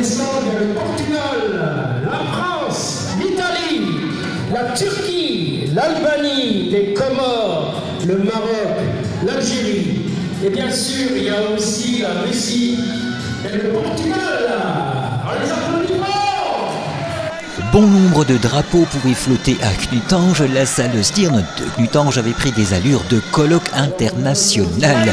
l'Islande, il y a le Portugal, la France, l'Italie, la Turquie, l'Albanie, les Comores, le Maroc, l'Algérie. Et bien sûr, il y a aussi la Russie et le Portugal. Alors les applaudissements! Bon nombre de drapeaux pouvaient flotter à Knutange. La salle Stirn de Knutange avait pris des allures de colloque international.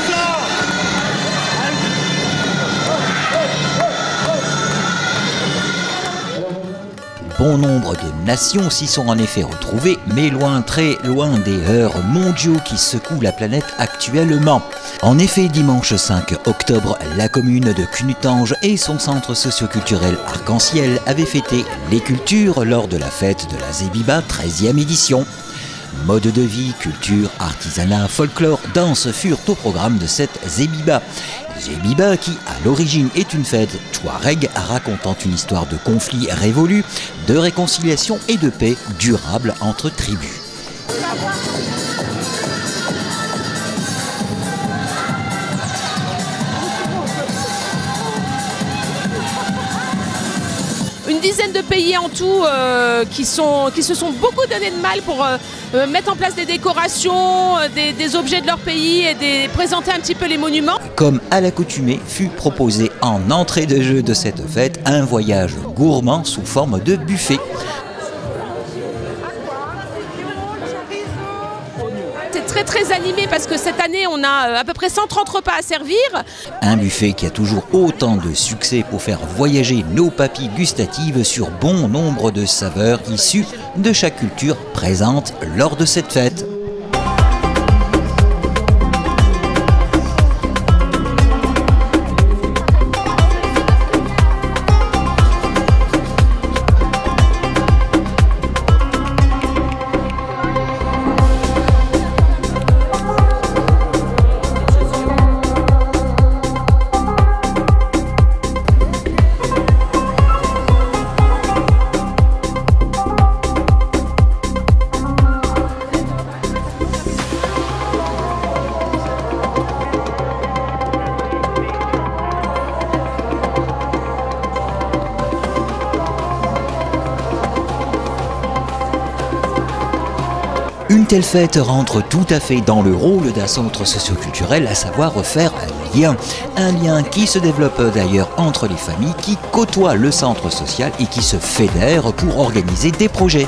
Bon nombre de nations s'y sont en effet retrouvées, mais loin, très loin des heurts mondiaux qui secouent la planète actuellement. En effet, dimanche 5 octobre, la commune de Knutange et son centre socioculturel Arc-en-Ciel avaient fêté les cultures lors de la fête de la Zébiba 13e édition. Mode de vie, culture, artisanat, folklore, danse furent au programme de cette Zébiba. Zébiba qui, à l'origine, est une fête touareg racontant une histoire de conflit révolu, de réconciliation et de paix durable entre tribus. Une dizaine de pays en tout qui se sont beaucoup donné de mal pour mettre en place des décorations, des objets de leur pays et présenter un petit peu les monuments. Comme à l'accoutumée, fut proposé en entrée de jeu de cette fête un voyage gourmand sous forme de buffet. C'est très animé parce que cette année on a à peu près 130 repas à servir. Un buffet qui a toujours autant de succès pour faire voyager nos papilles gustatives sur bon nombre de saveurs issues de chaque culture présente lors de cette fête. Une telle fête rentre tout à fait dans le rôle d'un centre socioculturel, à savoir faire un lien. Un lien qui se développe d'ailleurs entre les familles qui côtoient le centre social et qui se fédèrent pour organiser des projets.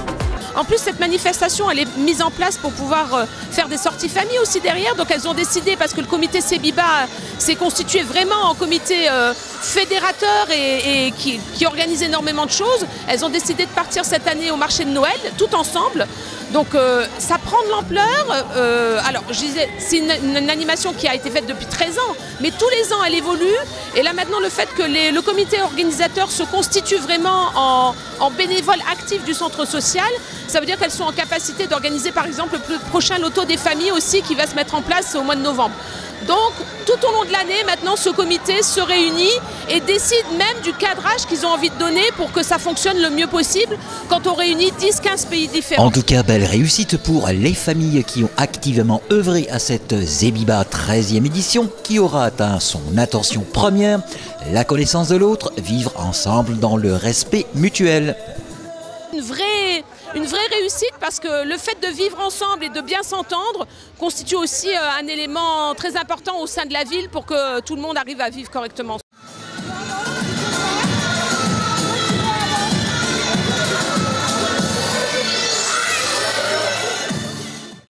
En plus, cette manifestation, elle est mise en place pour pouvoir faire des sorties famille aussi derrière. Donc elles ont décidé, parce que le comité Zébiba s'est constitué vraiment en comité fédérateur et qui organise énormément de choses. Elles ont décidé de partir cette année au marché de Noël, tout ensemble. Donc ça prend de l'ampleur. Alors je disais, c'est une animation qui a été faite depuis 13 ans, mais tous les ans elle évolue. Et là maintenant, le fait que le comité organisateur se constitue vraiment en bénévole actif du centre social, ça veut dire qu'elles sont en capacité d'organiser par exemple le prochain loto des familles aussi qui va se mettre en place au mois de novembre. Donc tout au long de l'année, maintenant, ce comité se réunit et décide même du cadrage qu'ils ont envie de donner pour que ça fonctionne le mieux possible quand on réunit 10-15 pays différents. En tout cas, belle réussite pour les familles qui ont activement œuvré à cette Zébiba 13e édition qui aura atteint son intention première, la connaissance de l'autre, vivre ensemble dans le respect mutuel. Une vraie réussite parce que le fait de vivre ensemble et de bien s'entendre constitue aussi un élément très important au sein de la ville pour que tout le monde arrive à vivre correctement.